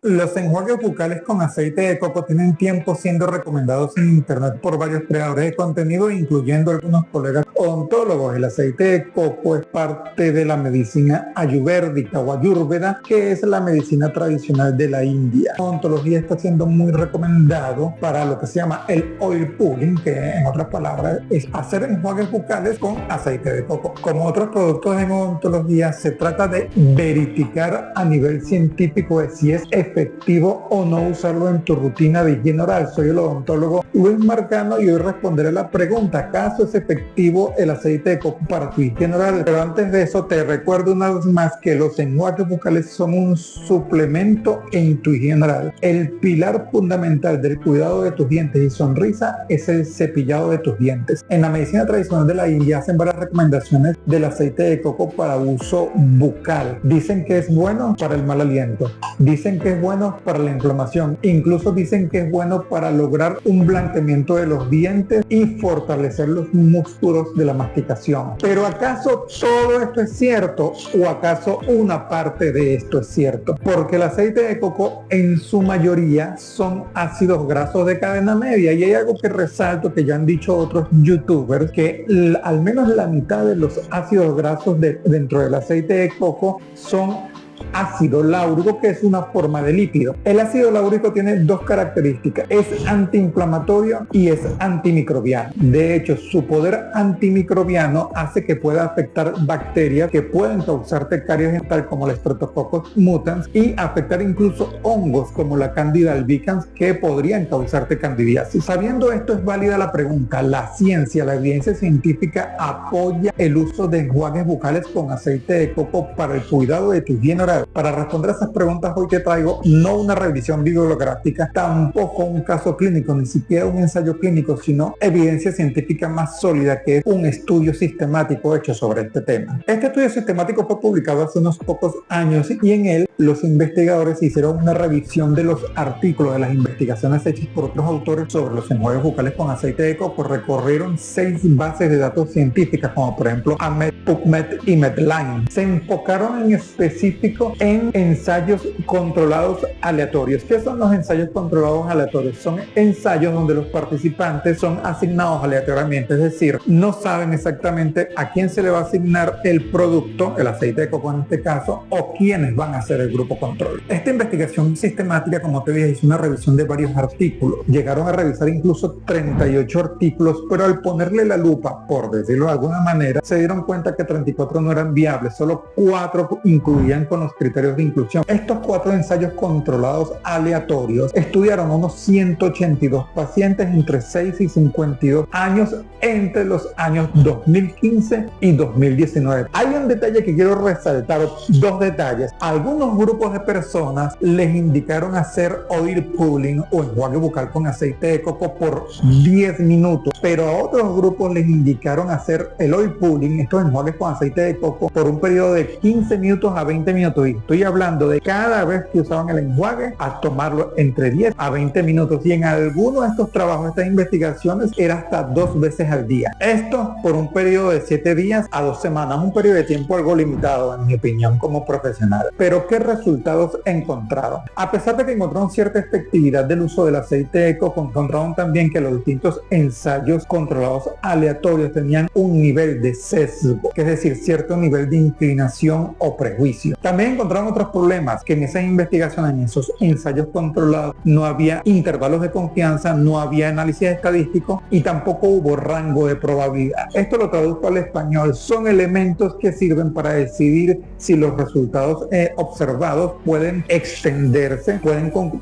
Los enjuagues bucales con aceite de coco tienen tiempo siendo recomendados en internet por varios creadores de contenido, incluyendo algunos colegas odontólogos. El aceite de coco es parte de la medicina ayurvédica o ayurveda, que es la medicina tradicional de la India. La odontología está siendo muy recomendado para lo que se llama el oil pulling, que en otras palabras es hacer enjuagues bucales con aceite de coco. Como otros productos en odontología, se trata de verificar a nivel científico de si es efectivo o no usarlo en tu rutina de higiene oral. Soy el odontólogo Luis Marcano y hoy responderé la pregunta: ¿acaso es efectivo el aceite de coco para tu higiene oral? Pero antes de eso te recuerdo una vez más que los enjuagues bucales son un suplemento en tu higiene oral. El pilar fundamental del cuidado de tus dientes y sonrisa es el cepillado de tus dientes. En la medicina tradicional de la India hacen varias recomendaciones del aceite de coco para uso bucal. Dicen que es bueno para el mal aliento, dicen que es bueno para la inflamación, incluso dicen que es bueno para lograr un blanqueamiento de los dientes y fortalecer los músculos de la masticación. Pero ¿acaso todo esto es cierto o acaso una parte de esto es cierto? Porque el aceite de coco en su mayoría son ácidos grasos de cadena media, y hay algo que resalto que ya han dicho otros youtubers, que al menos la mitad de los ácidos grasos dentro del aceite de coco son ácido láurico, que es una forma de lípido. El ácido láurico tiene dos características: es antiinflamatorio y es antimicrobiano. De hecho, su poder antimicrobiano hace que pueda afectar bacterias que pueden causarte caries dental como el Streptococcus mutans, y afectar incluso hongos como la Candida albicans, que podrían causarte candidiasis. Sabiendo esto, es válida la pregunta: la ciencia, la evidencia científica apoya el uso de enjuagues bucales con aceite de coco para el cuidado de tu higiene oral. Para responder a esas preguntas, hoy te traigo no una revisión bibliográfica, tampoco un caso clínico, ni siquiera un ensayo clínico, sino evidencia científica más sólida, que es un estudio sistemático hecho sobre este tema. Este estudio sistemático fue publicado hace unos pocos años, y en él los investigadores hicieron una revisión de los artículos de las investigaciones hechas por otros autores sobre los enjuagues bucales con aceite de coco. Recorrieron 6 bases de datos científicas, como por ejemplo AMED, PubMed y Medline. Se enfocaron en específico en ensayos controlados aleatorios. ¿Qué son los ensayos controlados aleatorios? Son ensayos donde los participantes son asignados aleatoriamente, es decir, no saben exactamente a quién se le va a asignar el producto, el aceite de coco en este caso, o quiénes van a ser el grupo control. Esta investigación sistemática, como te dije, hizo una revisión de varios artículos. Llegaron a revisar incluso 38 artículos, pero al ponerle la lupa, por decirlo de alguna manera, se dieron cuenta que 34 no eran viables, solo 4 incluían con los criterios de inclusión. Estos 4 ensayos controlados aleatorios estudiaron a unos 182 pacientes entre 6 y 52 años entre los años 2015 y 2019. Hay un detalle que quiero resaltar, 2 detalles. Algunos grupos de personas les indicaron hacer oil pulling o enjuague bucal con aceite de coco por 10 minutos, pero a otros grupos les indicaron hacer el oil pulling, estos enjuagues con aceite de coco, por un periodo de 15 minutos a 20 minutos. Y estoy hablando de cada vez que usaban el enjuague a tomarlo entre 10 a 20 minutos, y en algunos de estos trabajos, estas investigaciones, era hasta 2 veces al día. Esto por un periodo de 7 días a 2 semanas, un periodo de tiempo algo limitado en mi opinión como profesional. Pero ¿qué resultados encontraron? A pesar de que encontraron cierta efectividad del uso del aceite de coco, encontraron también que los distintos ensayos controlados aleatorios tenían un nivel de sesgo, que es decir, cierto nivel de inclinación o prejuicio. También encontraron otros problemas, que en esas investigaciones, en esos ensayos controlados, no había intervalos de confianza, no había análisis estadístico y tampoco hubo rango de probabilidad. Esto lo traduzco al español: son elementos que sirven para decidir si los resultados observados pueden extenderse,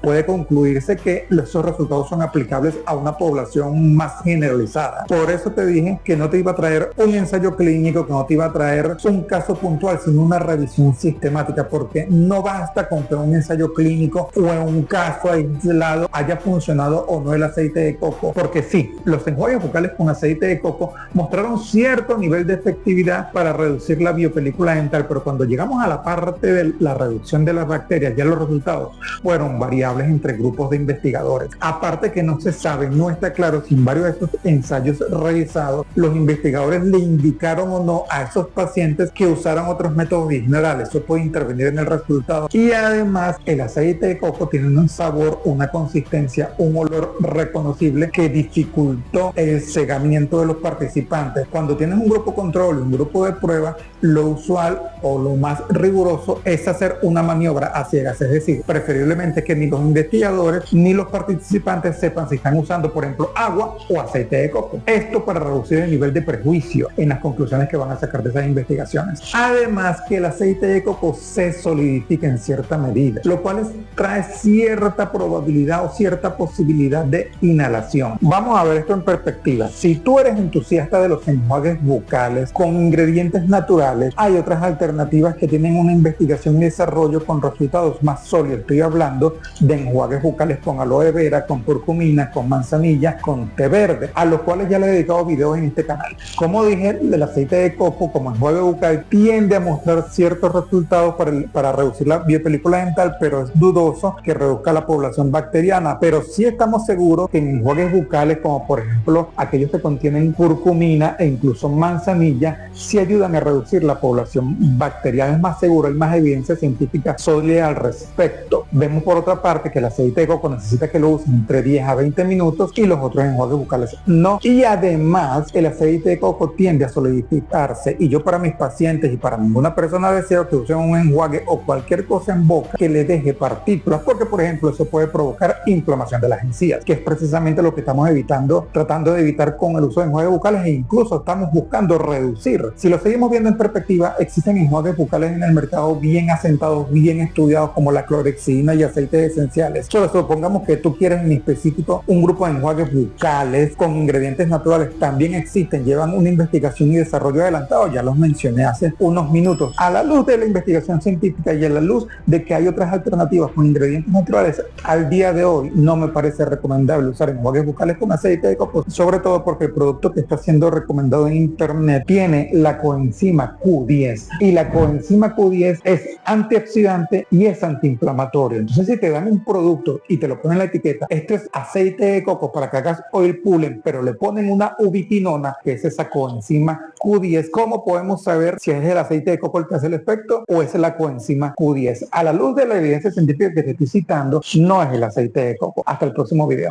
puede concluirse que esos resultados son aplicables a una población más generalizada. Por eso te dije que no te iba a traer un ensayo clínico, que no te iba a traer un caso puntual, sino una revisión sistemática, porque no basta con que un ensayo clínico o en un caso aislado haya funcionado o no el aceite de coco, porque sí, los enjuagues bucales con aceite de coco mostraron cierto nivel de efectividad para reducir la biopelícula dental, pero cuando llegamos a la parte de la reducción de las bacterias, ya los resultados fueron variables entre grupos de investigadores. Aparte que no se sabe, no está claro si en varios de estos ensayos realizados los investigadores le indicaron o no a esos pacientes que usaran otros métodos generales. Eso puede intervenir en el resultado. Y además el aceite de coco tiene un sabor, una consistencia, un olor reconocible que dificultó el cegamiento de los participantes. Cuando tienes un grupo control y un grupo de prueba, lo usual o lo más riguroso es hacer una maniobra a ciegas, es decir, preferiblemente que ni los investigadores ni los participantes sepan si están usando, por ejemplo, agua o aceite de coco. Esto para reducir el nivel de prejuicio en las conclusiones que van a sacar de esas investigaciones. Además que el aceite de coco se solidifica en cierta medida, lo cual trae cierta probabilidad o cierta posibilidad de inhalación. Vamos a ver esto en perspectiva. Si tú eres entusiasta de los enjuagues bucales con ingredientes naturales, hay otras alternativas que tienen una investigación y desarrollo con resultados más sólidos. Estoy hablando de enjuagues bucales con aloe vera, con curcumina, con manzanilla, con té verde, a los cuales ya le he dedicado videos en este canal. Como dije, el aceite de coco como enjuague bucal tiende a mostrar ciertos resultados para reducir la biopelícula dental, pero es dudoso que reduzca la población bacteriana. Pero sí estamos seguros que en enjuagues bucales, como por ejemplo aquellos que contienen curcumina e incluso manzanilla, sí ayudan a reducir la población bacteriana. Es más seguro, hay más evidencia científica sólida al respecto. Vemos por otra parte que el aceite de coco necesita que lo usen entre 10 a 20 minutos y los otros enjuagues bucales no. Y además el aceite de coco tiende a solidificarse, y yo para mis pacientes y para ninguna persona deseo que usen un enjuague o cualquier cosa en boca que le deje partículas, porque por ejemplo eso puede provocar inflamación de las encías, que es precisamente lo que estamos evitando, tratando de evitar con el uso de enjuagues bucales, e incluso estamos buscando reducir. Si lo seguimos viendo en perspectiva, existen enjuagues bucales en el mercado bien asentados, bien estudiados, como la clorexidina y aceites esenciales. Solo supongamos que tú quieres en específico un grupo de enjuagues bucales con ingredientes naturales, también existen, llevan una investigación y desarrollo adelantado, ya los mencioné hace unos minutos. A la luz de la investigación científica y a la luz de que hay otras alternativas con ingredientes naturales, al día de hoy no me parece recomendable usar enjuagues bucales con aceite de coco, sobre todo porque el producto que está siendo recomendado en internet tiene la coenzima Q10, y la coenzima Q10 es antioxidante y es antiinflamatorio. Entonces, si te dan un producto y te lo ponen en la etiqueta, esto es aceite de coco para que hagas oil pulling, pero le ponen una ubiquinona, que es esa coenzima Q10, ¿cómo podemos saber si es el aceite de coco el que hace el efecto o es la coenzima Q10? A la luz de la evidencia científica que te estoy citando, no es el aceite de coco. Hasta el próximo video.